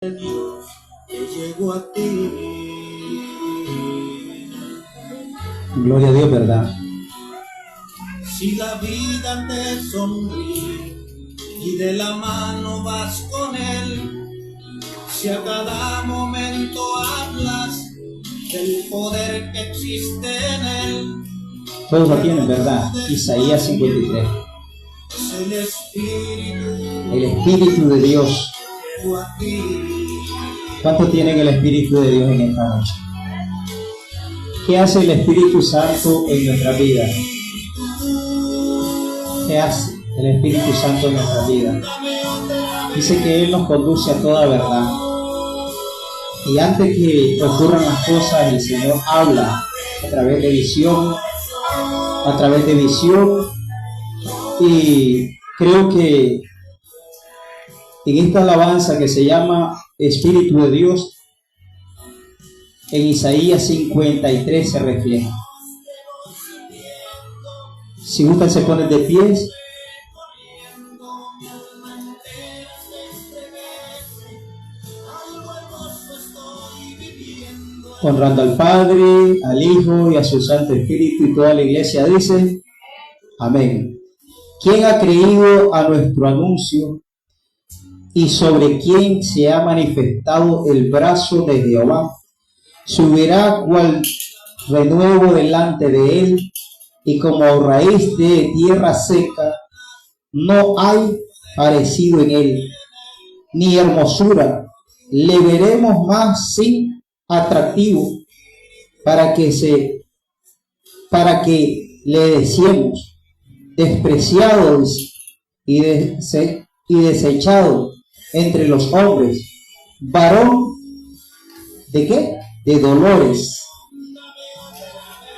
Dios que llegó a ti. Gloria a Dios, ¿verdad? Si la vida te sonríe y de la mano vas con él, si a cada momento hablas del poder que existe en él. Todos lo tienen, ¿verdad? Isaías 53. El Espíritu de Dios. ¿Cuántos tienen el Espíritu de Dios en esta noche? ¿Qué hace el Espíritu Santo en nuestra vida? ¿Qué hace el Espíritu Santo en nuestra vida? Dice que Él nos conduce a toda verdad. Y antes que ocurran las cosas, el Señor habla a través de visión, y creo que en esta alabanza que se llama Espíritu de Dios, en Isaías 53 se refleja. Si gustan se ponen de pies. Honrando al Padre, al Hijo y a su Santo Espíritu, y toda la iglesia dice: amén. ¿Quién ha creído a nuestro anuncio y sobre quién se ha manifestado el brazo de Jehová? Subirá cual renuevo delante de él, y como raíz de tierra seca, no hay parecido en él, ni hermosura. Le veremos más sin atractivo, para que le deseemos, despreciados y desechado entre los hombres, varón ¿de qué? De dolores,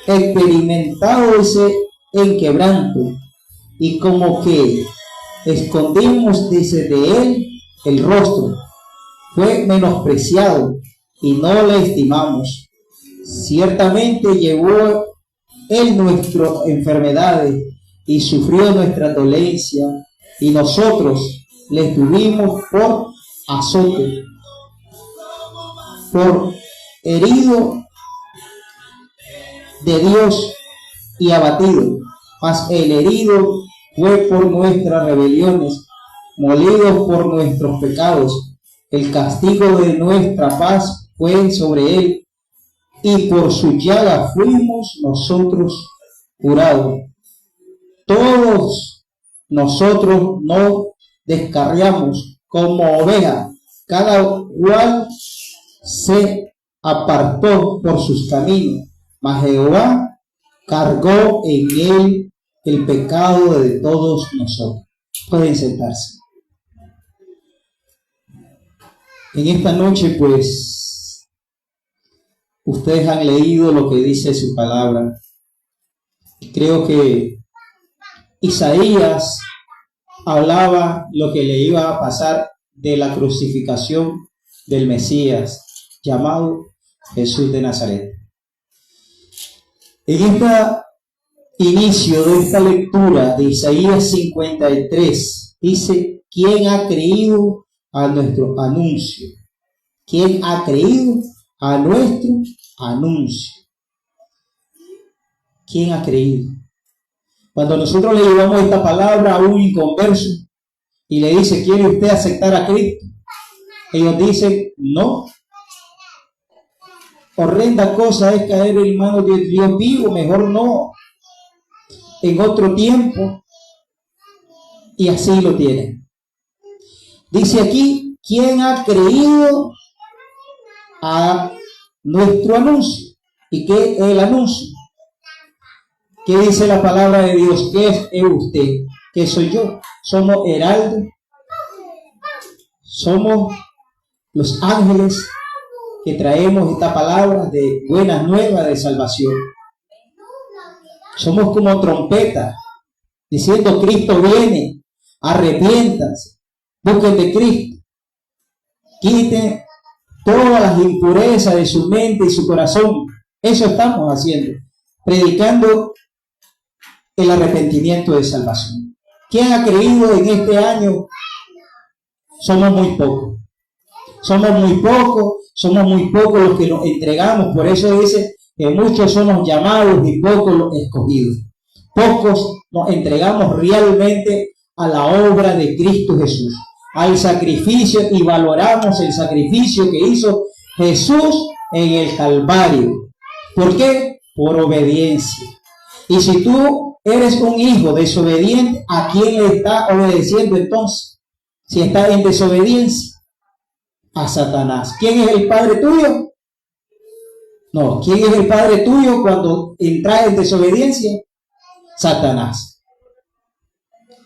experimentado en quebranto, y como que escondimos desde él el rostro. Fue menospreciado y no le estimamos. Ciertamente llevó él nuestras enfermedades y sufrió nuestra dolencia, y nosotros le tuvimos por azote, por herido de Dios y abatido. Mas el herido fue por nuestras rebeliones, molido por nuestros pecados. El castigo de nuestra paz fue sobre él, y por su llaga fuimos nosotros curados. Todos nosotros nos descarriamos como oveja, cada cual se apartó por sus caminos, mas Jehová cargó en él el pecado de todos nosotros. Pueden sentarse. En esta noche, pues, ustedes han leído lo que dice su palabra. Creo que Isaías hablaba lo que le iba a pasar de la crucificación del Mesías, llamado Jesús de Nazaret. En este inicio de esta lectura de Isaías 53, dice: ¿quién ha creído a nuestro anuncio? ¿Quién ha creído a nuestro anuncio? ¿Quién ha creído? Cuando nosotros le llevamos esta palabra a un inconverso y le dice: ¿quiere usted aceptar a Cristo? Ellos dicen: no. Horrenda cosa es caer en manos de Dios vivo, mejor no. En otro tiempo. Y así lo tienen. Dice aquí: ¿quién ha creído a nuestro anuncio? ¿Y qué es el anuncio? ¿Qué dice la palabra de Dios? ¿Qué es usted? ¿Qué soy yo? Somos heraldos. Somos los ángeles que traemos esta palabra de buenas nuevas de salvación. Somos como trompetas diciendo: Cristo viene, arrepiéntanse, busquen de Cristo, quiten todas las impurezas de su mente y su corazón. Eso estamos haciendo, predicando el arrepentimiento de salvación. ¿Quién ha creído en este año? Somos muy pocos. Somos muy pocos los que nos entregamos. Por eso dice que muchos son los llamados y pocos los escogidos. Pocos nos entregamos realmente a la obra de Cristo Jesús, al sacrificio, y valoramos el sacrificio que hizo Jesús en el Calvario. ¿Por qué? Por obediencia. Y si tú eres un hijo desobediente, ¿a quién le está obedeciendo entonces? Si está en desobediencia, a Satanás. ¿Quién es el padre tuyo? No, ¿quién es el padre tuyo cuando entras en desobediencia? Satanás.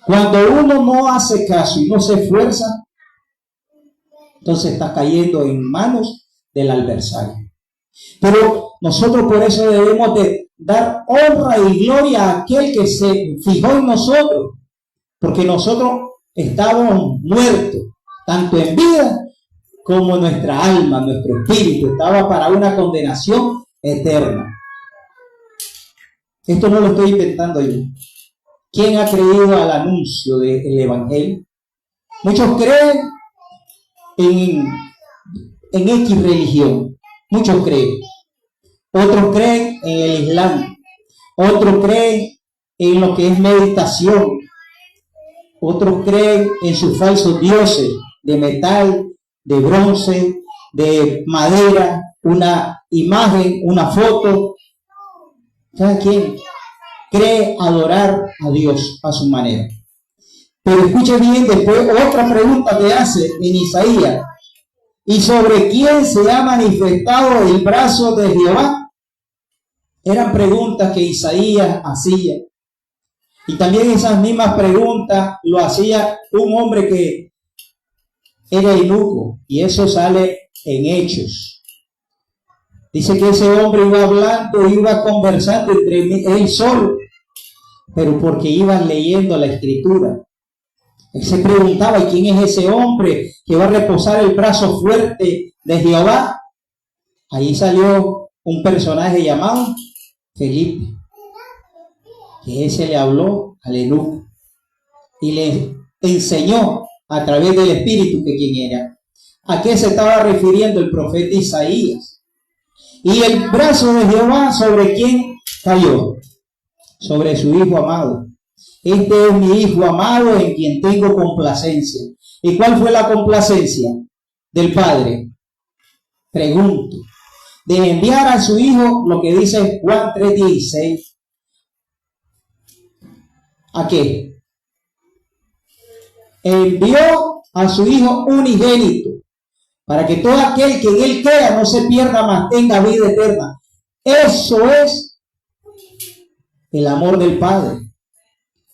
Cuando uno no hace caso y no se esfuerza, entonces está cayendo en manos del adversario. Pero nosotros por eso debemos de dar honra y gloria a aquel que se fijó en nosotros, porque nosotros estábamos muertos, tanto en vida como nuestra alma, nuestro espíritu, estaba para una condenación eterna. Esto no lo estoy inventando yo. ¿Quién ha creído al anuncio del Evangelio? Muchos creen en X religión. Muchos creen. Otros creen en el Islam. Otros creen en lo que es meditación. Otros creen en sus falsos dioses de metal, de bronce, de madera, una imagen, una foto. Cada quien cree adorar a Dios a su manera. Pero escuche bien, después otra pregunta que hace en Isaías: ¿y sobre quién se ha manifestado el brazo de Jehová? Eran preguntas que Isaías hacía. Y también esas mismas preguntas lo hacía un hombre que era eunuco, y eso sale en Hechos. Dice que ese hombre iba hablando, iba conversando entre él solo, pero porque iban leyendo la escritura. Él se preguntaba: ¿y quién es ese hombre que va a reposar el brazo fuerte de Jehová? Ahí salió un personaje llamado Felipe, que ese le habló al eunuco y le enseñó a través del Espíritu que quién era. ¿A qué se estaba refiriendo el profeta Isaías? Y el brazo de Jehová, ¿sobre quién cayó? Sobre su Hijo amado. Este es mi Hijo amado en quien tengo complacencia. ¿Y cuál fue la complacencia del Padre? Pregunto. De enviar a su Hijo, lo que dice Juan 3:16. ¿A qué? Envió a su Hijo unigénito, para que todo aquel que en él crea no se pierda, mas tenga vida eterna. Eso es el amor del Padre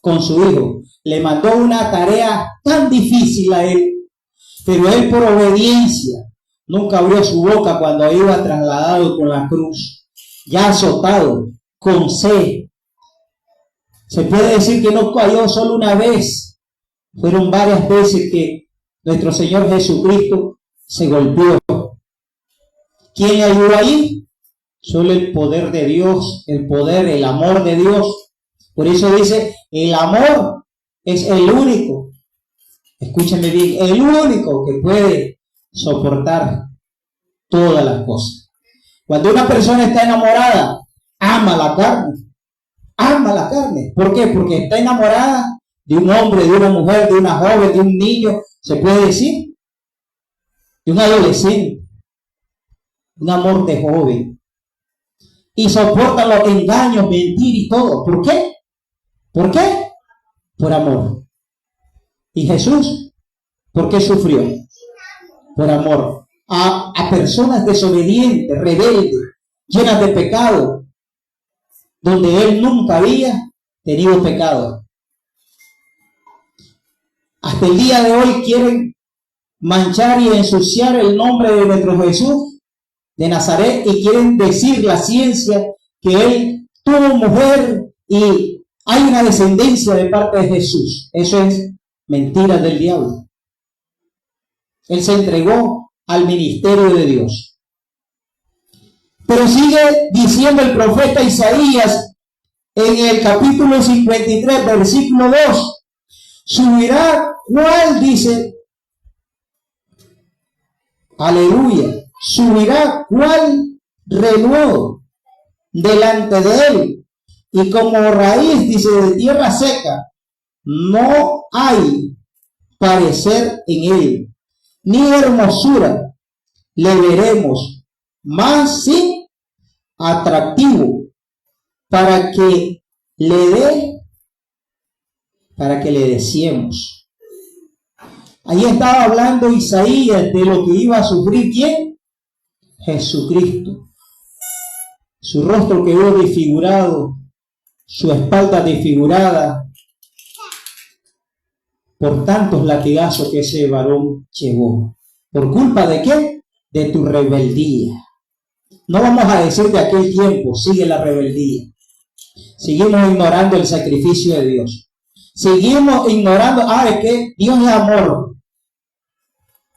con su Hijo. Le mandó una tarea tan difícil a él, pero él por obediencia nunca abrió su boca cuando iba trasladado con la cruz, ya azotado, con sed. Se puede decir que no cayó solo una vez, fueron varias veces que nuestro Señor Jesucristo se golpeó. ¿Quién ayudó ahí? Solo el poder de Dios, el poder, el amor de Dios. Por eso dice, el amor es el único, escúchenme bien, el único que puede soportar todas las cosas. Cuando una persona está enamorada, ama la carne. Ama la carne. ¿Por qué? Porque está enamorada de un hombre, de una mujer, de una joven, de un niño, se puede decir, de un adolescente, un amor de joven. Y soporta los engaños, mentir y todo. ¿Por qué? ¿Por qué? Por amor. ¿Y Jesús? ¿Por qué sufrió? Por amor. A personas desobedientes, rebeldes, llenas de pecado, donde él nunca había tenido pecado. Hasta el día de hoy quieren manchar y ensuciar el nombre de nuestro Jesús de Nazaret y quieren decir la ciencia que él tuvo mujer y hay una descendencia de parte de Jesús. Eso es mentira del diablo. Él se entregó al ministerio de Dios. Pero sigue diciendo el profeta Isaías en el capítulo 53, versículo 2. Subirá, ¿cuál? Dice, aleluya, subirá cual renuevo delante de él, y como raíz, dice, de tierra seca, no hay parecer en él, ni hermosura le veremos, más sí atractivo, para que le deseemos. Ahí estaba hablando Isaías de lo que iba a sufrir, ¿quién? Jesucristo. Su rostro quedó desfigurado, su espalda desfigurada, por tantos latigazos que ese varón llevó. ¿Por culpa de qué? De tu rebeldía. No vamos a decir de aquel tiempo, sigue la rebeldía. Seguimos ignorando el sacrificio de Dios. Seguimos ignorando, es que Dios es amor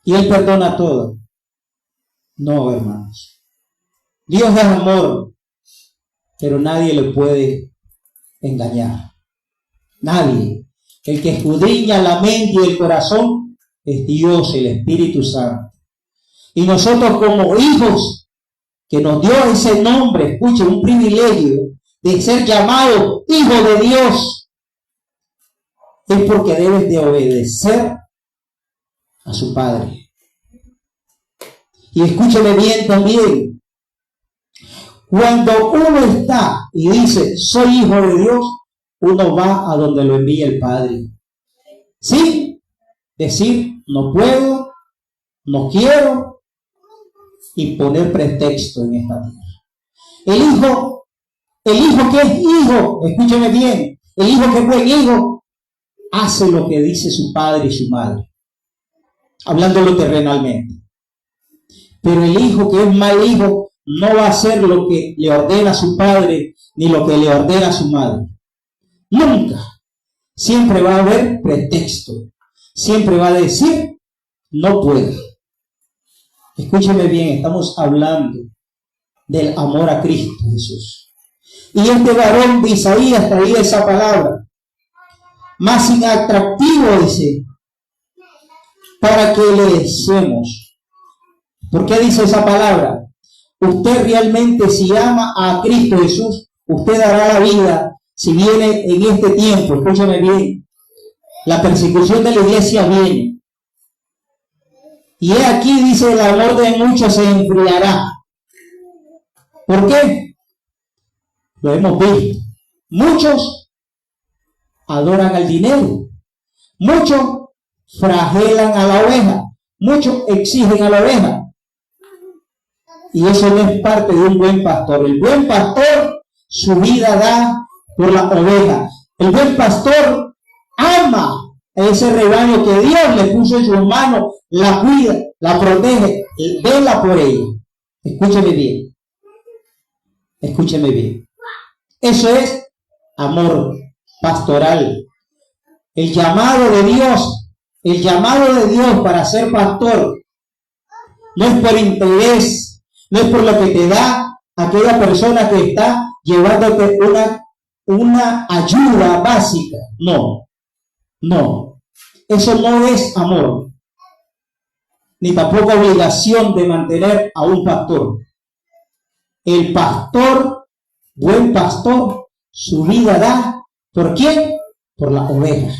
y Él perdona todo. No, hermanos. Dios es amor, pero nadie le puede engañar. Nadie. El que escudriña la mente y el corazón es Dios, el Espíritu Santo. Y nosotros como hijos, que nos dio ese nombre, escuchen, un privilegio de ser llamados hijos de Dios, es porque debes de obedecer a su Padre. Y escúcheme bien también, cuando uno está y dice, soy hijo de Dios, uno va a donde lo envía el Padre. ¿Sí? Decir, no puedo, no quiero, y poner pretexto en esta tierra. El hijo que es hijo, escúcheme bien, el hijo que fue hijo, hace lo que dice su padre y su madre, hablándolo terrenalmente. Pero el hijo que es mal hijo no va a hacer lo que le ordena su padre ni lo que le ordena su madre. Nunca. Siempre va a haber pretexto. Siempre va a decir, no puedo. Escúcheme bien, estamos hablando del amor a Cristo Jesús. Y este varón de Isaías traía esa palabra. Más inatractivo, dice, para que le deseemos. ¿Por qué dice esa palabra? Usted realmente, si ama a Cristo Jesús, usted dará la vida. Si viene en este tiempo, escúchame bien, la persecución de la iglesia viene. Y he aquí, dice, el amor de muchos se enfriará. ¿Por qué? Lo hemos visto. Muchos adoran al dinero. Muchos flagelan a la oveja. Muchos exigen a la oveja. Y eso no es parte de un buen pastor. El buen pastor su vida da por la oveja. El buen pastor ama a ese rebaño que Dios le puso en sus manos, la cuida, la protege, vela por ella. Escúcheme bien. Escúcheme bien. Eso es amor pastoral. El llamado de Dios para ser pastor no es por interés, no es por lo que te da aquella persona que está llevándote una ayuda básica. No. Eso no es amor, ni tampoco obligación de mantener a un pastor. El pastor, buen pastor, su vida da. ¿Por quién? Por la oveja.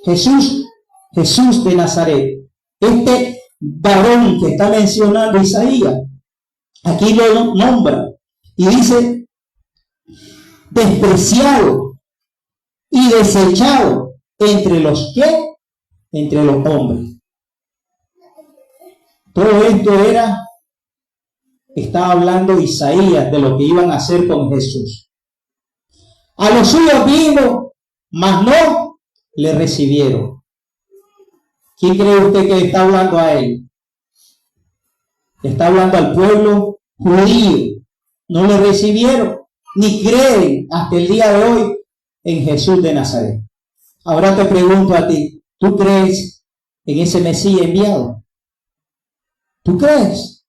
Jesús de Nazaret, este varón que está mencionando Isaías, aquí lo nombra y dice, despreciado y desechado entre los que, entre los hombres. Todo esto estaba hablando Isaías de lo que iban a hacer con Jesús. A los suyos vino, mas no le recibieron. ¿Quién cree usted que está hablando a él? Está hablando al pueblo judío. No le recibieron, ni creen hasta el día de hoy en Jesús de Nazaret. Ahora te pregunto a ti, ¿tú crees en ese Mesías enviado? ¿Tú crees?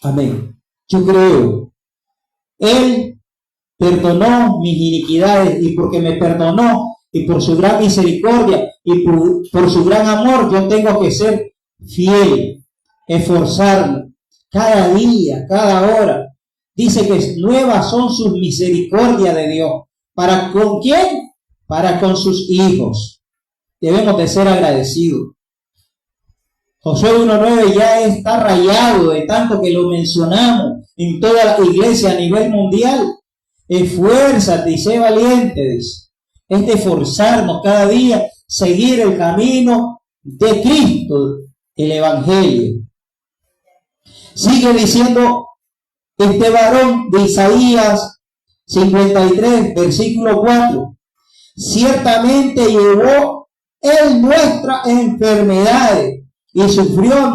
Amén. Yo creo. Él perdonó mis iniquidades, y porque me perdonó y por su gran misericordia y por su gran amor, yo tengo que ser fiel. esforzarnos cada día, cada hora. Dice que nuevas son sus misericordias de Dios. ¿Para con quién? Para con sus hijos. Debemos de ser agradecidos. Josué 1:9 ya está rayado de tanto que lo mencionamos en toda la iglesia a nivel mundial. Esfuérzate y sé valiente. Es de esforzarnos cada día, seguir el camino de Cristo, el Evangelio. Sigue diciendo este varón de Isaías 53, versículo 4. Ciertamente llevó él nuestras enfermedades y sufrió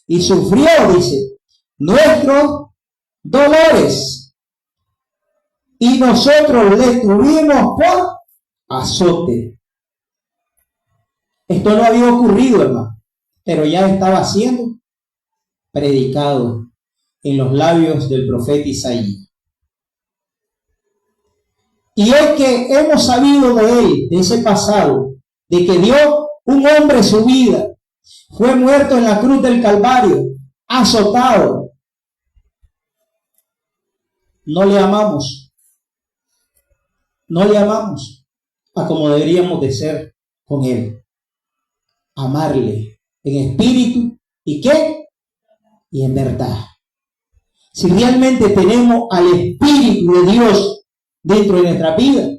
dice, nuestros dolores, y nosotros le tuvimos por azote. Esto no había ocurrido, hermano, pero ya estaba siendo predicado en los labios del profeta Isaías. Y es que hemos sabido de él, de ese pasado, de que dio un hombre su vida, fue muerto en la cruz del Calvario, azotado. No le amamos a como deberíamos de ser con él. Amarle en espíritu y ¿qué? Y en verdad. Si realmente tenemos al Espíritu de Dios dentro de nuestra vida,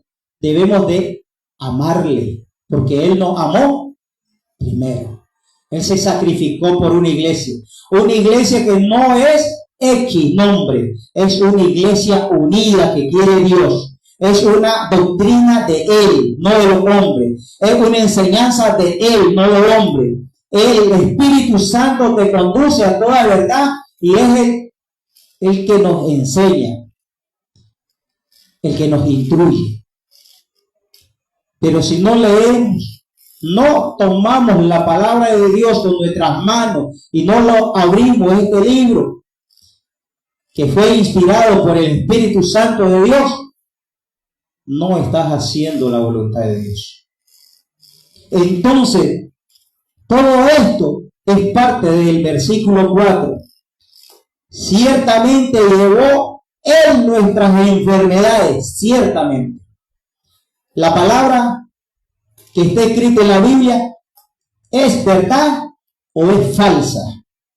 debemos de amarle, porque Él nos amó primero. Él se sacrificó por una iglesia que no es X nombre, es una iglesia unida que quiere Dios. Es una doctrina de Él, no de los hombres. Es una enseñanza de Él, no del hombre. El Espíritu Santo te conduce a toda verdad y es el que nos enseña, el que nos instruye. Pero si no leemos, no tomamos la palabra de Dios con nuestras manos y no lo abrimos, este libro que fue inspirado por el Espíritu Santo de Dios, no estás haciendo la voluntad de Dios. Entonces, todo esto es parte del versículo 4. Ciertamente llevó Él nuestras enfermedades, ciertamente. La palabra que está escrita en la Biblia, ¿es verdad o es falsa?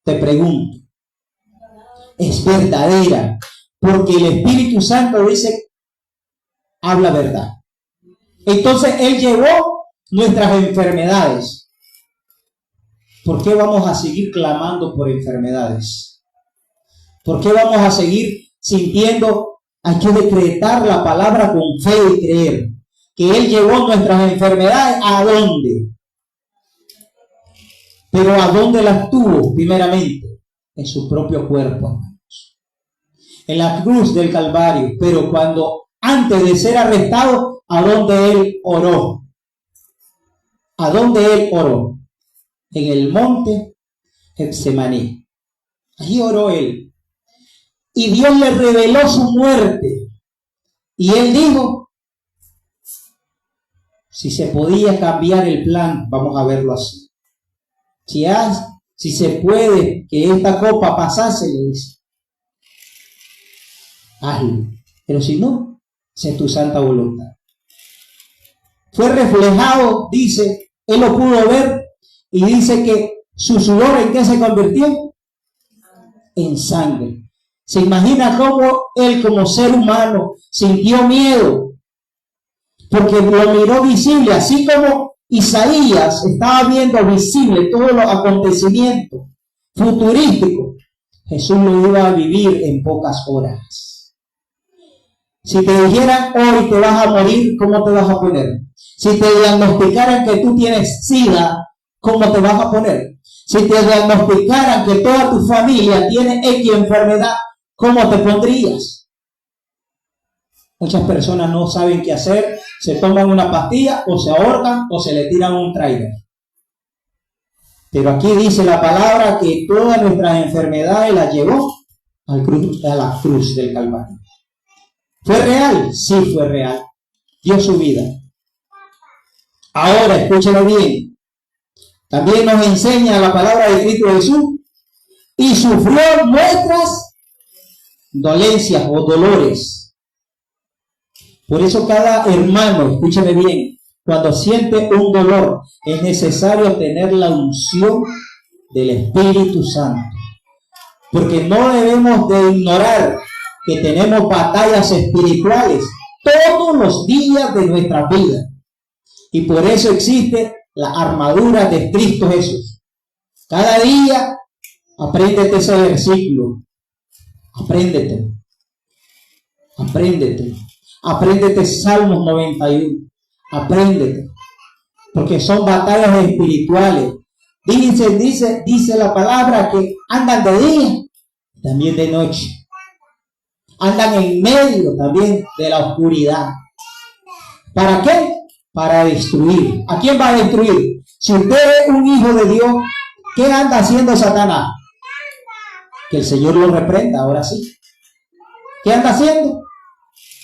Te pregunto. Es verdadera, porque el Espíritu Santo dice, habla verdad. Entonces Él llevó nuestras enfermedades. ¿Por qué vamos a seguir clamando por enfermedades? ¿Por qué vamos a seguir sintiendo? Hay que decretar la palabra con fe y creer que Él llevó nuestras enfermedades. ¿A dónde? Pero ¿a dónde las tuvo primeramente? En su propio cuerpo, hermanos. En la cruz del Calvario. Pero antes de ser arrestado, ¿a dónde Él oró? ¿A dónde Él oró? En el monte Getsemaní. Allí oró Él. Y Dios le reveló su muerte. Y Él dijo, si se podía cambiar el plan, vamos a verlo así. Si se puede que esta copa pasase, le dice, hazlo. Pero si no, sé tu santa voluntad. Fue reflejado, dice, Él lo pudo ver, y dice que su sudor, ¿en qué se convirtió? En sangre. ¿Se imagina cómo Él como ser humano sintió miedo? Porque lo miró visible, así como Isaías estaba viendo visible todos los acontecimientos futurísticos. Jesús lo iba a vivir en pocas horas. Si te dijeran hoy te vas a morir, ¿cómo te vas a poner? Si te diagnosticaran que tú tienes SIDA, ¿cómo te vas a poner? Si te diagnosticaran que toda tu familia tiene X enfermedad, ¿cómo te pondrías? Muchas personas no saben qué hacer, se toman una pastilla o se ahorcan o se le tiran un tráiler. Pero aquí dice la palabra que todas nuestras enfermedades las llevó a la cruz del Calvario. ¿Fue real? Sí, fue real. Dio su vida. Ahora, escúchelo bien. También nos enseña la palabra de Cristo Jesús y sufrió nuestras dolencias o dolores. Por eso cada hermano, escúcheme bien, cuando siente un dolor, es necesario tener la unción del Espíritu Santo. Porque no debemos de ignorar que tenemos batallas espirituales todos los días de nuestra vida. Y por eso existe la armadura de Cristo Jesús. Cada día, apréndete ese versículo. Apréndete. Apréndete Salmos 91. Apréndete. Porque son batallas espirituales. Dice la palabra que andan de día, también de noche. Andan en medio también de la oscuridad. ¿Para qué? Para destruir. ¿A quién va a destruir? Si usted es un hijo de Dios, ¿qué anda haciendo Satanás? Que el Señor lo reprenda, ahora sí. ¿Qué anda haciendo?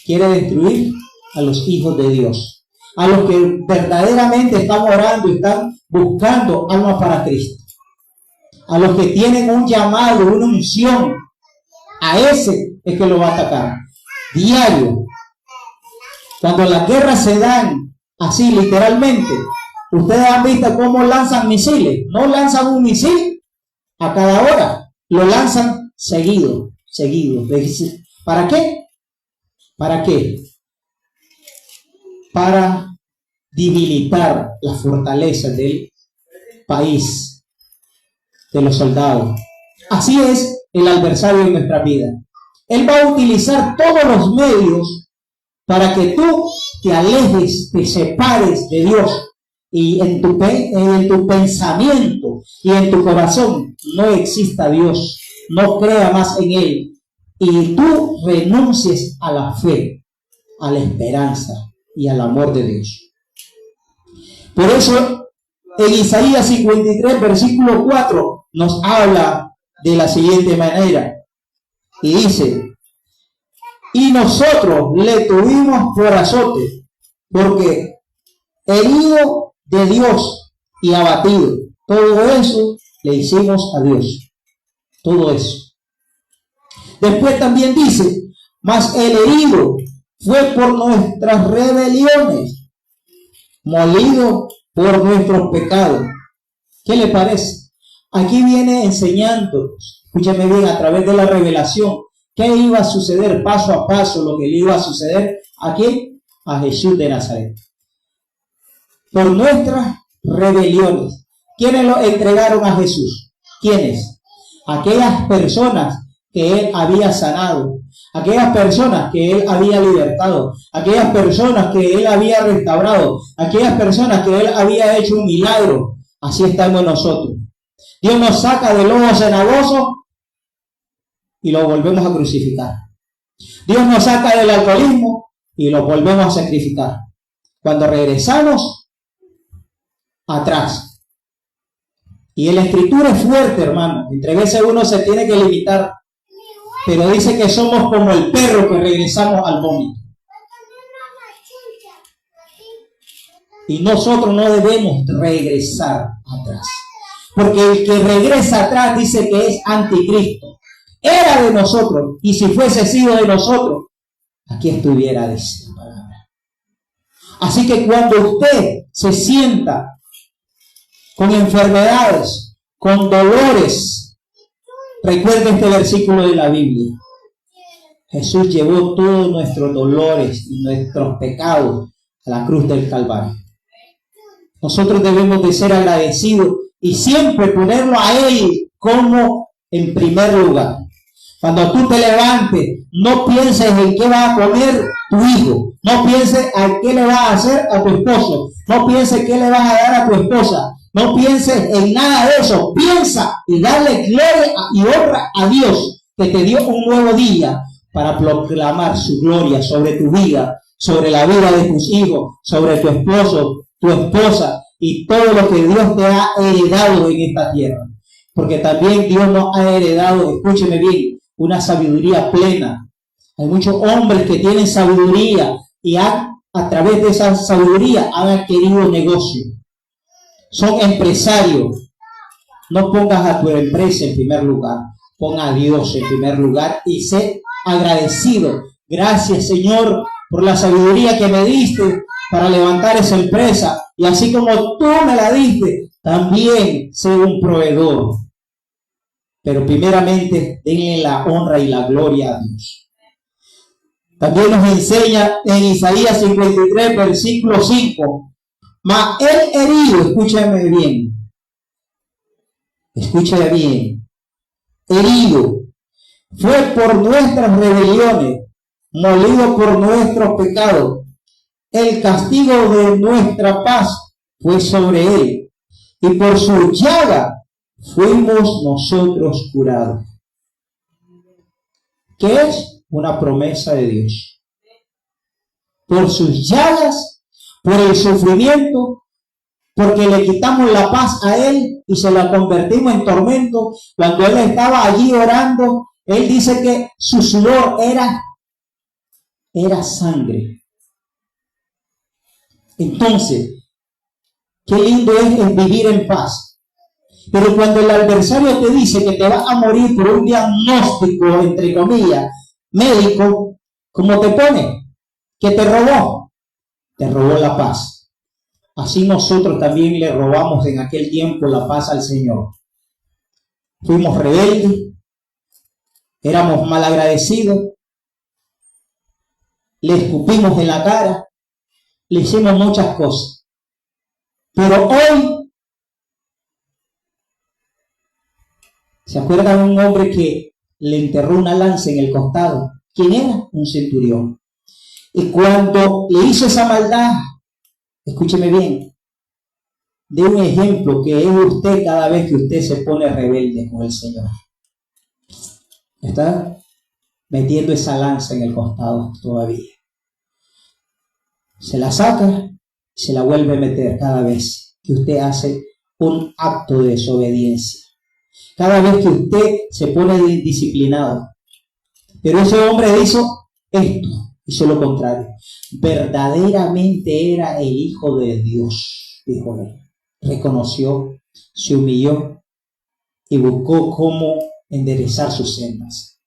Quiere destruir a los hijos de Dios. A los que verdaderamente están orando y están buscando almas para Cristo. A los que tienen un llamado, una unción. A ese es que lo va a atacar. Diario. Cuando las guerras se dan así literalmente, ustedes han visto cómo lanzan misiles. No lanzan un misil a cada hora. Lo lanzan seguido. ¿Para qué? ¿Para qué? Para debilitar la fortaleza del país, de los soldados. Así es el adversario en nuestra vida. Él va a utilizar todos los medios para que tú te alejes, te separes de Dios y en tu pensamiento y en tu corazón no exista Dios, no crea más en Él y tú renuncies a la fe, a la esperanza y al amor de Dios. Por eso en Isaías 53 versículo 4 nos habla de la siguiente manera y dice: y nosotros le tuvimos por azote, porque herido de Dios y abatido. Todo eso le hicimos a Dios. Todo eso. Después también dice: mas el herido fue por nuestras rebeliones, molido por nuestros pecados. ¿Qué le parece? Aquí viene enseñando, escúchame bien, a través de la revelación, qué iba a suceder paso a paso, lo que le iba a suceder a quién, a Jesús de Nazaret. Por nuestras rebeliones. ¿Quiénes lo entregaron a Jesús? ¿Quiénes? Aquellas personas que Él había sanado, aquellas personas que Él había libertado, aquellas personas que Él había restaurado, aquellas personas que Él había hecho un milagro. Así estamos nosotros. Dios nos saca del lobo cenagoso y lo volvemos a crucificar. Dios nos saca del alcoholismo y lo volvemos a sacrificar. Cuando regresamos, atrás. Y la escritura es fuerte, hermano. Entre veces uno se tiene que limitar. Pero dice que somos como el perro que regresamos al vómito. Y nosotros no debemos regresar atrás. Porque el que regresa atrás dice que es anticristo. Era de nosotros. Y si fuese sido de nosotros, aquí estuviera, dice la palabra. Así que cuando usted se sienta con enfermedades, con dolores, recuerde este versículo de la Biblia. Jesús llevó todos nuestros dolores y nuestros pecados a la cruz del Calvario. Nosotros debemos de ser agradecidos y siempre ponerlo a Él como en primer lugar. Cuando tú te levantes, no pienses en qué va a comer tu hijo. No pienses en qué le vas a hacer a tu esposo. No pienses qué le vas a dar a tu esposa. No pienses en nada de eso. Piensa y dale gloria y honra a Dios que te dio un nuevo día para proclamar su gloria sobre tu vida, sobre la vida de tus hijos, sobre tu esposo, tu esposa y todo lo que Dios te ha heredado en esta tierra. Porque también Dios nos ha heredado, escúcheme bien, una sabiduría plena. Hay muchos hombres que tienen sabiduría y a través de esa sabiduría han adquirido negocio. Son empresarios. No pongas a tu empresa en primer lugar, pon a Dios en primer lugar y sé agradecido. Gracias, Señor, por la sabiduría que me diste para levantar esa empresa, y así como tú me la diste, también sé un proveedor. Pero primeramente denle la honra y la gloria a Dios. También nos enseña en Isaías 53, versículo 5. Mas el herido, escúchame bien, herido fue por nuestras rebeliones, molido por nuestros pecados. El castigo de nuestra paz fue sobre él, y por su llaga fuimos nosotros curados. ¿Qué es? Una promesa de Dios. Por sus llagas, por el sufrimiento, porque le quitamos la paz a él y se la convertimos en tormento. Cuando él estaba allí orando, él dice que su sudor era sangre. Entonces, qué lindo es vivir en paz. Pero cuando el adversario te dice que te vas a morir por un diagnóstico, entre comillas, médico, ¿cómo te pone? ¿Qué te robó? Te robó la paz. Así nosotros también le robamos en aquel tiempo la paz al Señor. Fuimos rebeldes, éramos malagradecidos, le escupimos en la cara, le hicimos muchas cosas. Pero hoy, ¿se acuerdan de un hombre que le enterró una lanza en el costado? ¿Quién era? Un centurión. Y cuando le hizo esa maldad, escúcheme bien, de un ejemplo que es usted cada vez que usted se pone rebelde con el Señor. Está metiendo esa lanza en el costado todavía. Se la saca y se la vuelve a meter cada vez que usted hace un acto de desobediencia. Cada vez que usted se pone indisciplinado. Pero ese hombre hizo esto, hizo lo contrario. Verdaderamente era el Hijo de Dios, dijo él. Reconoció, se humilló y buscó cómo enderezar sus sendas.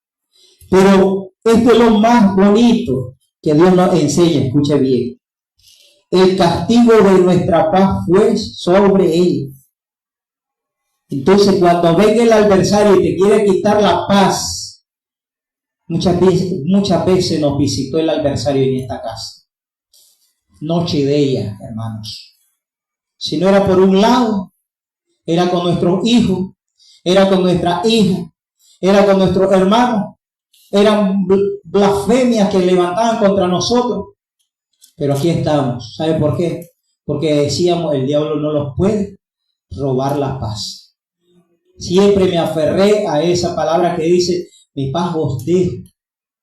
Pero esto es lo más bonito que Dios nos enseña, escuche bien. El castigo de nuestra paz fue sobre él. Entonces, cuando venga el adversario y te quiere quitar la paz, muchas veces nos visitó el adversario en esta casa. Noche de ella, hermanos. Si no era por un lado, era con nuestros hijos, era con nuestra hija, era con nuestros hermanos. Eran blasfemias que levantaban contra nosotros. Pero aquí estamos. ¿Sabe por qué? Porque decíamos, el diablo no nos puede robar la paz. Siempre me aferré a esa palabra que dice, mi paz os dejo,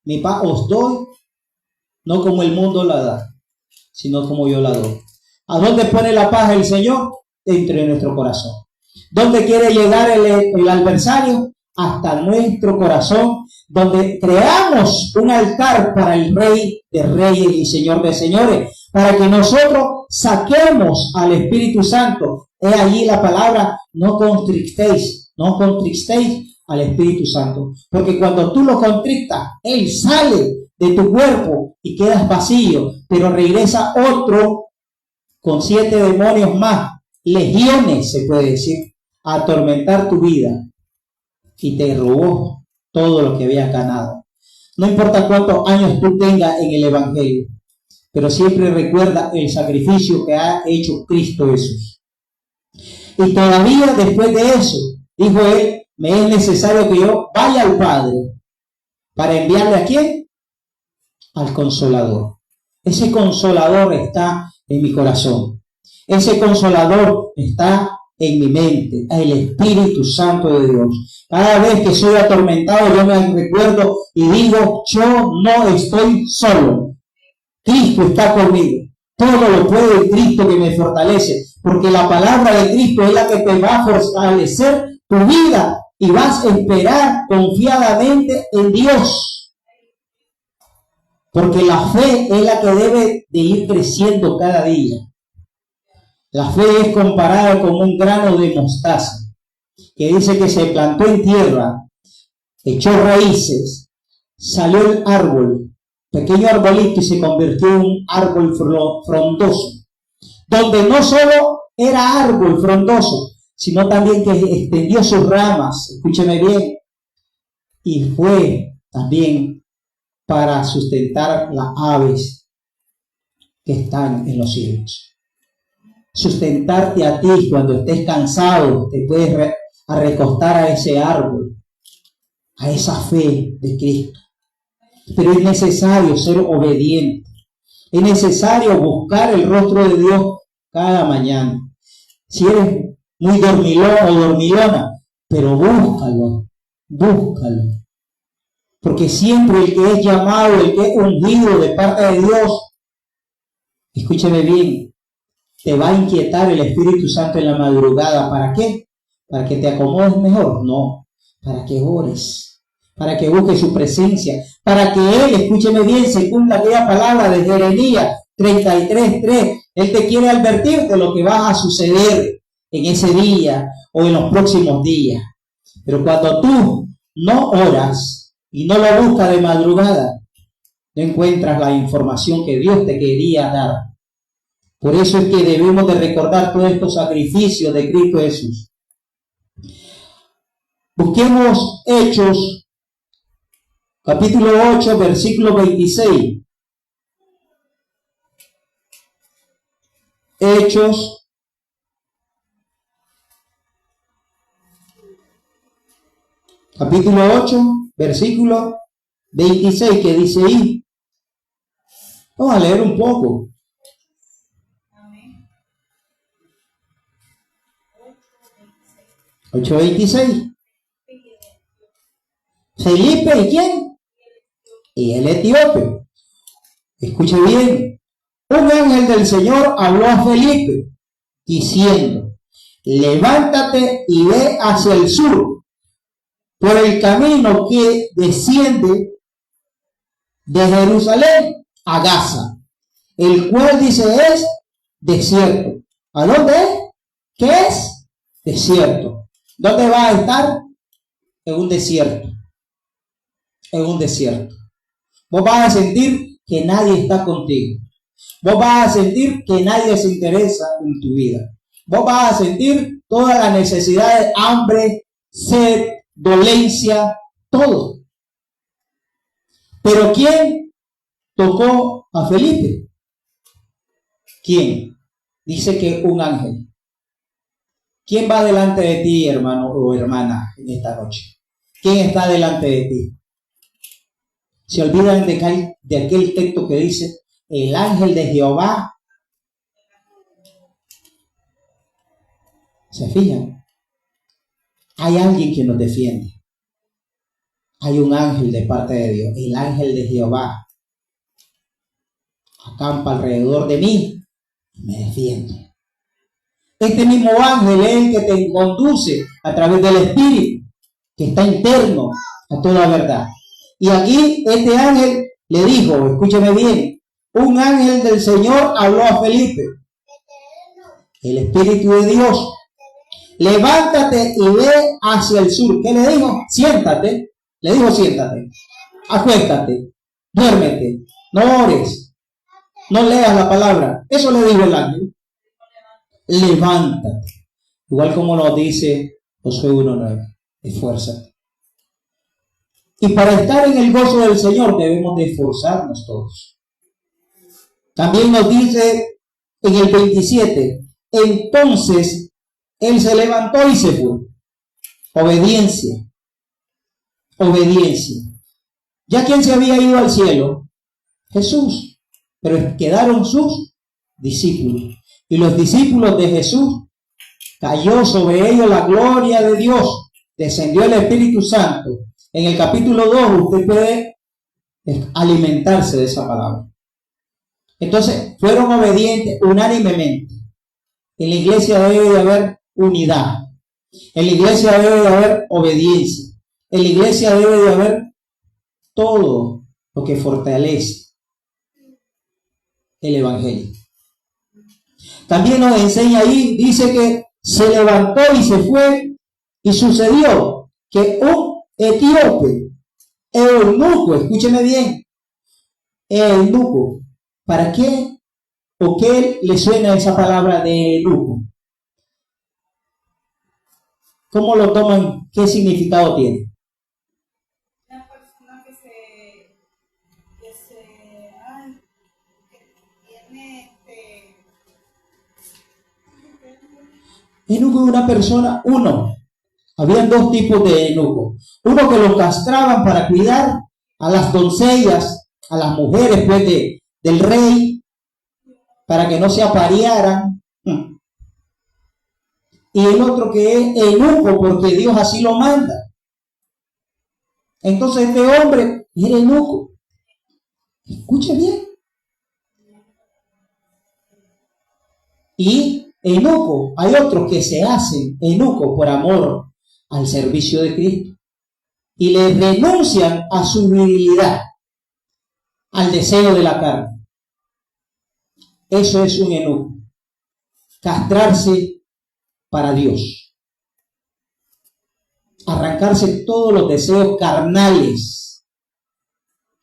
mi paz os doy, no como el mundo la da, sino como yo la doy. ¿A dónde pone la paz el Señor? Dentro de nuestro corazón. ¿Dónde quiere llegar el adversario? Hasta nuestro corazón, donde creamos un altar para el Rey de Reyes y Señor de Señores, para que nosotros saquemos al Espíritu Santo. He allí la palabra, no contristéis al Espíritu Santo, porque cuando tú lo contrictas, Él sale de tu cuerpo y quedas vacío, pero regresa otro con 7 demonios más, legiones se puede decir, a atormentar tu vida, y te robó todo lo que habías ganado. No importa cuántos años tú tengas en el Evangelio, pero siempre recuerda el sacrificio que ha hecho Cristo Jesús. Y todavía después de eso, dijo él, me es necesario que yo vaya al Padre para enviarle ¿a quién? Al Consolador. Ese Consolador está en mi corazón. Ese Consolador está en mi mente, el Espíritu Santo de Dios. Cada vez que soy atormentado, yo me recuerdo y digo, yo no estoy solo. Cristo está conmigo. Todo lo puede el Cristo que me fortalece, porque la palabra de Cristo es la que te va a fortalecer tu vida y vas a esperar confiadamente en Dios. Porque la fe es la que debe de ir creciendo cada día. La fe es comparada con un grano de mostaza. que dice que se plantó en tierra, echó raíces, salió el árbol, pequeño arbolito, y se convirtió en un árbol frondoso, donde no solo era árbol frondoso, sino también que extendió sus ramas, escúcheme bien, y fue también para sustentar las aves que están en los cielos. Sustentarte a ti cuando estés cansado, te puedes recostar a ese árbol, a esa fe de Cristo. Pero es necesario ser obediente. Es necesario buscar el rostro de Dios cada mañana. Si eres muy dormilón o dormilona, pero búscalo. Porque siempre el que es llamado, el que es ungido de parte de Dios, escúcheme bien, te va a inquietar el Espíritu Santo en la madrugada. ¿Para qué? ¿Para que te acomodes mejor? No, para que ores, para que busques su presencia, para que Él, escúcheme bien, se cumpla aquella palabra de Jeremías 33:3. Él te quiere advertir de lo que va a suceder en ese día o en los próximos días. Pero cuando tú no oras y no lo buscas de madrugada, no encuentras la información que Dios te quería dar. Por eso es que debemos de recordar todos estos sacrificios de Cristo Jesús. Busquemos Hechos, capítulo 8, versículo 26. Hechos, capítulo 8, versículo 26, que dice ahí. Vamos a leer un poco. 8:26. Felipe, ¿y quién? Y el etíope. Escuche bien. Un ángel del Señor habló a Felipe diciendo: levántate y ve hacia el sur, por el camino que desciende de Jerusalén a Gaza, el cual dice es desierto. ¿A dónde es? ¿Qué es? Desierto. ¿Dónde va a estar? En un desierto. En un desierto. Vos vas a sentir que nadie está contigo. Vos vas a sentir que nadie se interesa en tu vida. Vos vas a sentir toda la necesidad de hambre, sed, dolencia, todo. Pero ¿quién tocó a Felipe? ¿Quién? Dice que un ángel. ¿Quién va delante de ti, hermano o hermana, en esta noche? ¿Quién está delante de ti? Se olvidan de aquel texto que dice: el ángel de Jehová. ¿Se fijan? Hay alguien que nos defiende. Hay un ángel de parte de Dios. El ángel de Jehová acampa alrededor de mí y me defiende. Este mismo ángel es el que te conduce a través del Espíritu, que está interno a toda verdad. Y aquí este ángel le dijo, escúcheme bien, un ángel del Señor habló a Felipe, el Espíritu de Dios: levántate y ve hacia el sur. ¿Qué le dijo? Siéntate. Le dijo: siéntate, acuéstate, duérmete, no ores, no leas la palabra. Eso le dijo el ángel. Levántate. Igual como lo dice Josué 1:9. Esfuérzate. Y para estar en el gozo del Señor debemos de esforzarnos todos. También nos dice en el 27, entonces él se levantó y se fue. Obediencia. Obediencia. ¿Ya quién se había ido al cielo? Jesús. Pero quedaron sus discípulos. Y los discípulos de Jesús, cayó sobre ellos la gloria de Dios. Descendió el Espíritu Santo. En el capítulo 2 usted puede alimentarse de esa palabra. Entonces, fueron obedientes unánimemente. En la iglesia debe de haber unidad. En la iglesia debe de haber obediencia. En la iglesia debe de haber todo lo que fortalece el Evangelio. También nos enseña ahí, dice que se levantó y se fue Y sucedió que un etíope, eunuco, escúcheme bien, eunuco, ¿para qué o qué le suena esa palabra de eunuco? ¿Cómo lo toman? ¿Qué significado tiene? Una persona que tiene Eunuco es una persona, habían dos tipos de eunuco. Uno que lo castraban para cuidar a las doncellas, a las mujeres pues del rey, para que no se aparearan. Y el otro que es eunuco porque Dios así lo manda. Entonces este hombre era eunuco. Escuche bien. Y eunuco, hay otros que se hacen eunuco por amor al servicio de Cristo y le renuncian a su virilidad, al deseo de la carne. Eso es un eunuco. Castrarse para Dios. Arrancarse todos los deseos carnales,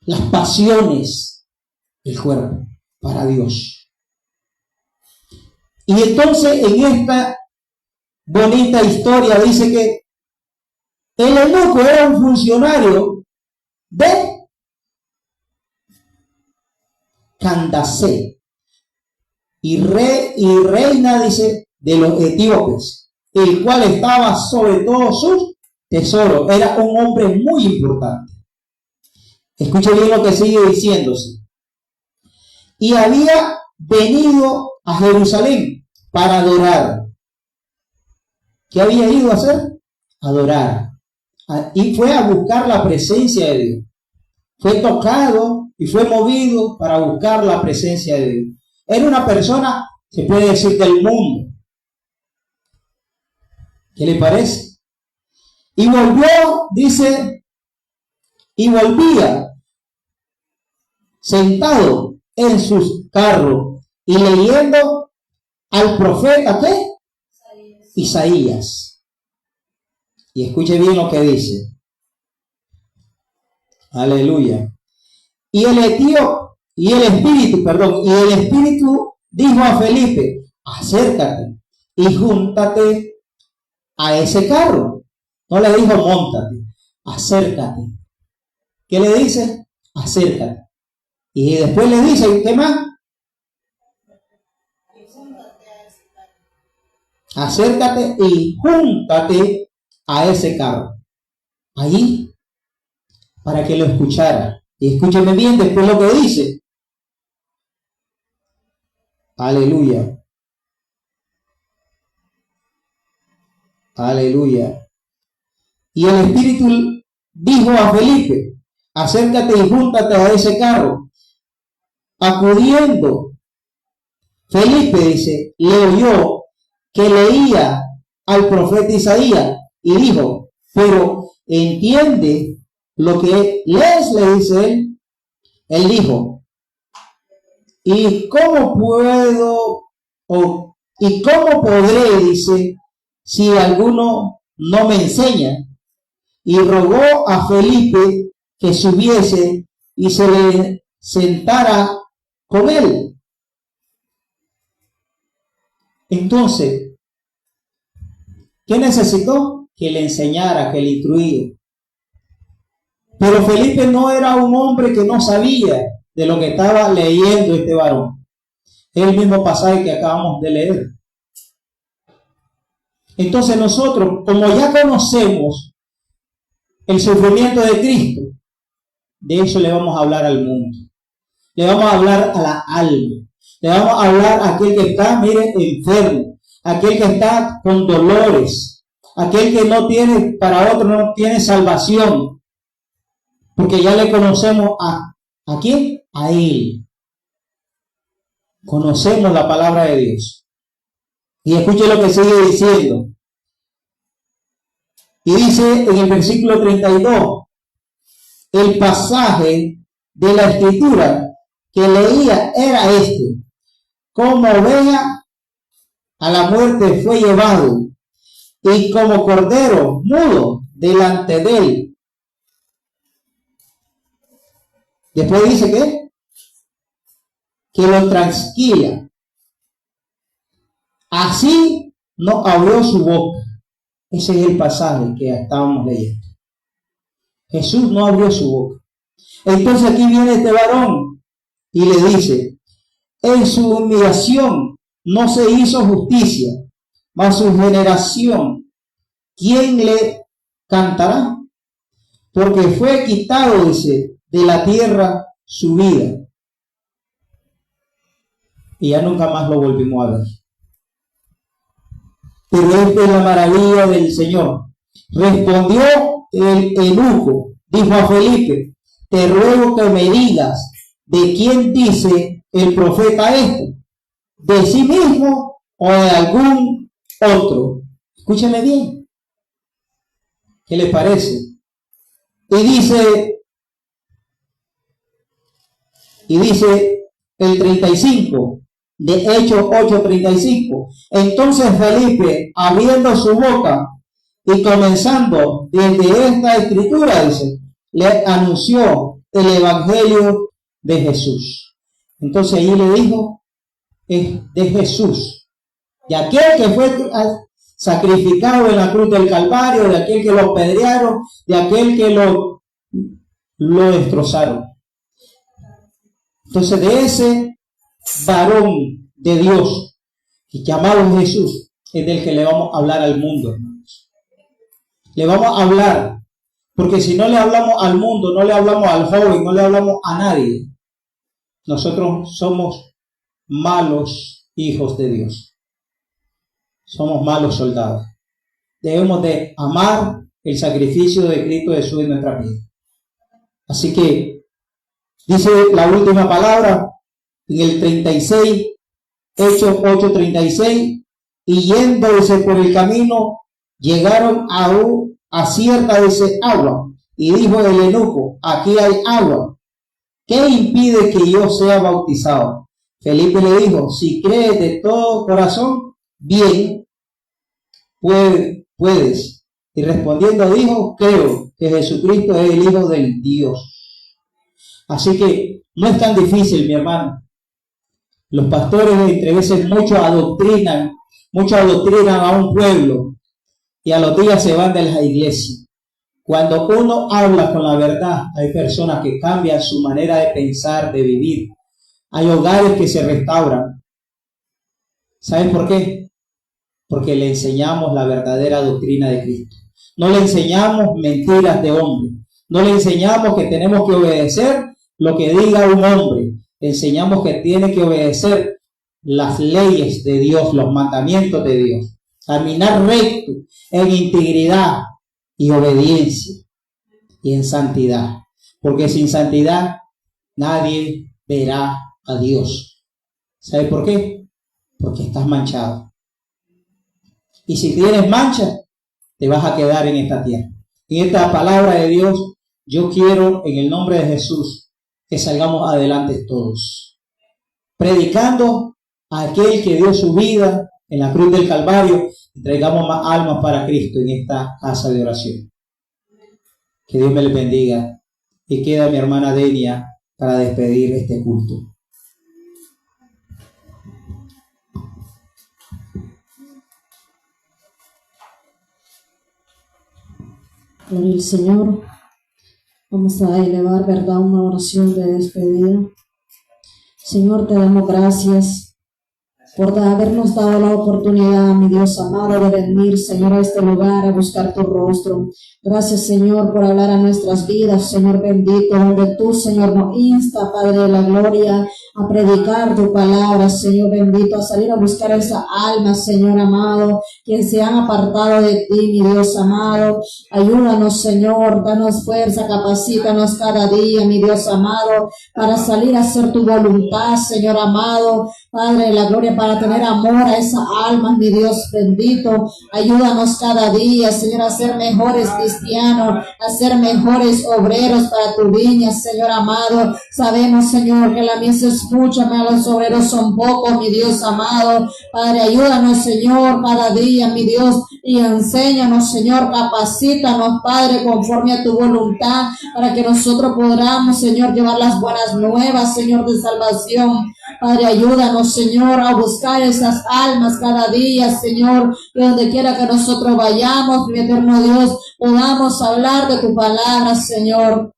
las pasiones del cuerpo para Dios. Y entonces en esta bonita historia dice que el eunuco era un funcionario de Candace y reina, dice, de los etíopes, el cual estaba sobre todo sus tesoros. Era un hombre muy importante. Escuche bien lo que sigue diciéndose. Y había venido a Jerusalén para adorar. ¿Qué había ido a hacer? Adorar. Y fue a buscar la presencia de Dios. Fue tocado y fue movido para buscar la presencia de Dios. Era una persona, se puede decir, del mundo. ¿Qué le parece? Y volvió, dice, y volvía sentado en sus carros y leyendo al profeta, ¿qué? Isaías. Y escuche bien lo que dice. Aleluya. Y el espíritu dijo a Felipe, acércate y júntate a ese carro. No le dijo móntate, acércate. ¿Qué le dice? Acércate. Y después le dice, ¿qué más? Acércate y júntate a ese carro. Allí, para que lo escuchara. Y escúcheme bien después lo que dice. Aleluya. Aleluya. Y el Espíritu dijo a Felipe, acércate y júntate a ese carro. Acudiendo, Felipe, dice, le oyó que leía al profeta Isaías y dijo, pero entiende lo que lees, le dice él. Él dijo, ¿y cómo podré, dice, si alguno no me enseña? Y rogó a Felipe que subiese y se le sentara con él. Entonces, ¿qué necesitó? Que le enseñara, que le instruyera. Pero Felipe no era un hombre que no sabía de lo que estaba leyendo este varón. Es el mismo pasaje que acabamos de leer. Entonces nosotros, como ya conocemos el sufrimiento de Cristo, de eso le vamos a hablar al mundo. Le vamos a hablar a la alma. Le vamos a hablar a aquel que está, mire, enfermo. Aquel que está con dolores. Aquel que no tiene, para otro no tiene salvación. Porque ya le conocemos ¿a quién? A Él. Conocemos la palabra de Dios. Y escuche lo que sigue diciendo. Y dice en el versículo 32, el pasaje de la escritura que leía era este: como oveja a la muerte fue llevado, y como cordero mudo delante de él. Después dice que lo transquila. Así no abrió su boca. Ese es el pasaje que estábamos leyendo. Jesús no abrió su boca. Entonces aquí viene este varón y le dice: en su humillación no se hizo justicia, mas su generación, ¿quién le cantará? Porque fue quitado, dice, de la tierra su vida. Y ya nunca más lo volvimos a ver. Pero esta es la maravilla del Señor. Respondió el eunuco, dijo a Felipe: te ruego que me digas de quién dice el profeta esto, de sí mismo o de algún otro. Escúchame bien. ¿Qué le parece? Y dice el 35 de Hechos 8:35. Entonces Felipe, abriendo su boca y comenzando desde esta escritura, dice, le anunció el evangelio de Jesús. Entonces ahí le dijo, es de Jesús, de aquel que fue sacrificado en la cruz del Calvario, de aquel que lo apedrearon, de aquel que lo destrozaron. Entonces de ese varón de Dios llamado Jesús es del que le vamos a hablar al mundo, hermanos. Le vamos a hablar, porque si no le hablamos al mundo, no le hablamos al joven, no le hablamos a nadie, nosotros somos malos hijos de Dios. Somos malos soldados. Debemos de amar el sacrificio de Cristo Jesús en nuestra vida. Así que dice la última palabra en el 36, Hechos 8:36, y yendo por el camino, llegaron a cierta de agua, y dijo el eunuco: aquí hay agua, ¿qué impide que yo sea bautizado? Felipe le dijo: si crees de todo corazón, bien, puedes. Y respondiendo dijo: creo que Jesucristo es el Hijo del Dios. Así que no es tan difícil, mi hermano. Los pastores entre veces muchos adoctrinan a un pueblo y a los días se van de las iglesias. Cuando uno habla con la verdad, hay personas que cambian su manera de pensar, de vivir. Hay hogares que se restauran. ¿Saben por qué? Porque le enseñamos la verdadera doctrina de Cristo. No le enseñamos mentiras de hombre. No le enseñamos que tenemos que obedecer lo que diga un hombre. Le enseñamos que tiene que obedecer las leyes de Dios, los mandamientos de Dios. Caminar recto, en integridad y obediencia y en santidad. Porque sin santidad nadie verá a Dios. ¿Sabe por qué? Porque estás manchado. Y si tienes mancha, te vas a quedar en esta tierra. En esta palabra de Dios, yo quiero, en el nombre de Jesús, que salgamos adelante todos, predicando a aquel que dio su vida en la cruz del Calvario, y traigamos más almas para Cristo en esta casa de oración. Que Dios me le bendiga. Y queda mi hermana Denia para despedir este culto. Gloria al Señor. Vamos a elevar, ¿verdad?, una oración de despedida. Señor, te damos gracias por habernos dado la oportunidad, mi Dios amado, de venir, Señor, a este lugar a buscar tu rostro. Gracias, Señor, por hablar a nuestras vidas, Señor bendito, donde tú, Señor, nos insta, Padre de la gloria, a predicar tu palabra, Señor bendito, a salir a buscar esa alma, Señor amado, que se han apartado de ti, mi Dios amado. Ayúdanos, Señor, danos fuerza, capacítanos cada día, mi Dios amado, para salir a hacer tu voluntad, Señor amado, Padre de la gloria, para para tener amor a esa alma, mi Dios bendito. Ayúdanos cada día, Señor, a ser mejores cristianos, a ser mejores obreros para tu viña, Señor amado. Sabemos, Señor, que la mies es mucha, mas los obreros son pocos, mi Dios amado. Padre, ayúdanos, Señor, cada día, mi Dios, y enséñanos, Señor, capacítanos, Padre, conforme a tu voluntad, para que nosotros podamos, Señor, llevar las buenas nuevas, Señor, de salvación. Padre, ayúdanos, Señor, a buscar esas almas cada día, Señor, que donde quiera que nosotros vayamos, mi eterno Dios, podamos hablar de tu palabra, Señor.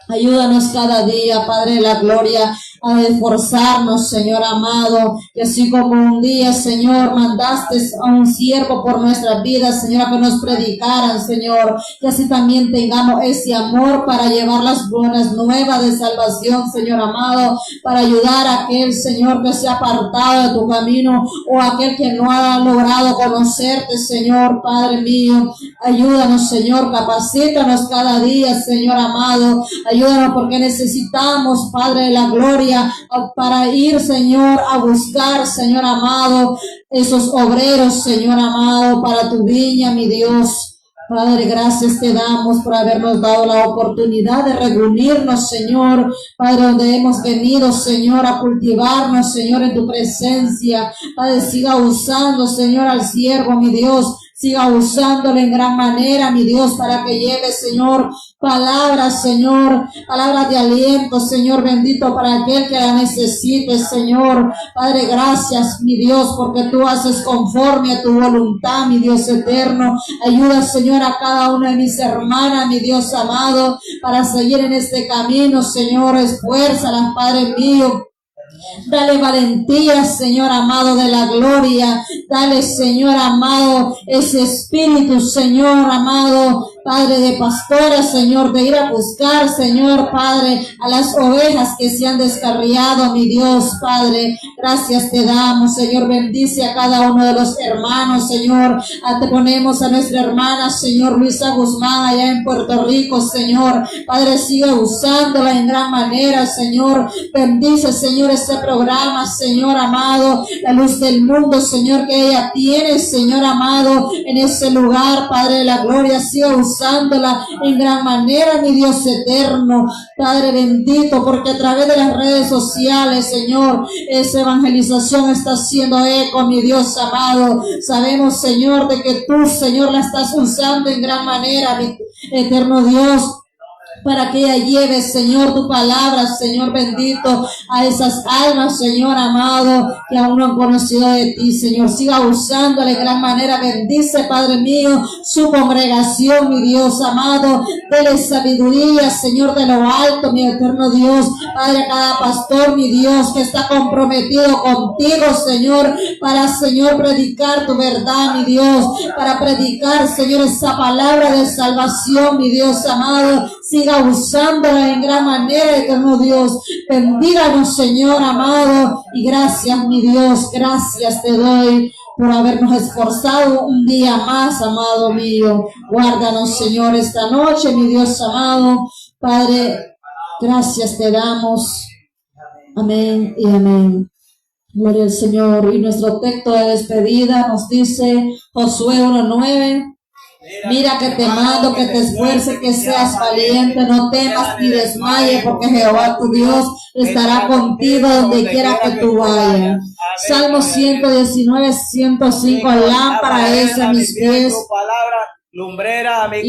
Ayúdanos cada día, Padre de la gloria, a esforzarnos, Señor amado, que así como un día, Señor, mandaste a un siervo por nuestras vidas, Señor, a que nos predicaran, Señor, que así también tengamos ese amor para llevar las buenas nuevas de salvación, Señor amado, para ayudar a aquel, Señor, que se ha apartado de tu camino, o aquel que no ha logrado conocerte, Señor, Padre mío. Ayúdanos, Señor, capacítanos cada día, Señor amado. Ayúdanos porque necesitamos, Padre de la gloria, para ir, Señor, a buscar, Señor amado, esos obreros, Señor amado, para tu viña, mi Dios. Padre, gracias te damos por habernos dado la oportunidad de reunirnos, Señor, Padre, donde hemos venido, Señor, a cultivarnos, Señor, en tu presencia. Padre, siga usando, Señor, al siervo, mi Dios. Siga usándole en gran manera, mi Dios, para que lleve, Señor, palabras, Señor, palabras de aliento, Señor bendito, para aquel que la necesite, Señor. Padre, gracias, mi Dios, porque tú haces conforme a tu voluntad, mi Dios eterno. Ayuda, Señor, a cada una de mis hermanas, mi Dios amado, para seguir en este camino, Señor. Esfuérzalas, Padre mío. Dale valentía, Señor amado de la gloria. Dale, Señor amado, ese espíritu, Señor amado, Padre de pastora, Señor, de ir a buscar, Señor, Padre, a las ovejas que se han descarriado, mi Dios, Padre. Gracias te damos, Señor. Bendice a cada uno de los hermanos, Señor. Te ponemos a nuestra hermana, Señor, Luisa Guzmán, allá en Puerto Rico, Señor. Padre, sigue usándola en gran manera, Señor. Bendice, Señor, este programa, Señor amado, la luz del mundo, Señor, que ella tiene, Señor amado, en ese lugar, Padre de la gloria. Sigue usándola en gran manera, mi Dios eterno, Padre bendito, porque a través de las redes sociales, Señor, esa evangelización está haciendo eco, mi Dios amado. Sabemos, Señor, de que tú, Señor, la estás usando en gran manera, mi eterno Dios, para que ella lleve, Señor, tu palabra, Señor bendito, a esas almas, Señor amado, que aún no han conocido de ti, Señor. Siga usándole de gran manera. Bendice, Padre mío, su congregación, mi Dios amado. Dele sabiduría, Señor, de lo alto, mi eterno Dios. Padre, a cada pastor, mi Dios, que está comprometido contigo, Señor, para, Señor, predicar tu verdad, mi Dios, para predicar, Señor, esa palabra de salvación, mi Dios amado. Siga usándola en gran manera, eterno Dios. Bendíganos, Señor amado, y gracias, mi Dios, gracias te doy por habernos esforzado un día más, amado mío. Guárdanos, Señor, esta noche, mi Dios amado. Padre, gracias te damos. Amén y amén. Gloria al Señor. Y nuestro texto de despedida nos dice Josué 1:9. Mira que te mando que te esfuerces, que seas valiente, no temas ni desmayes, porque Jehová tu Dios estará contigo donde quiera que tú vayas. Salmo 119, 105, lámpara es a mis pies, lumbrera a mi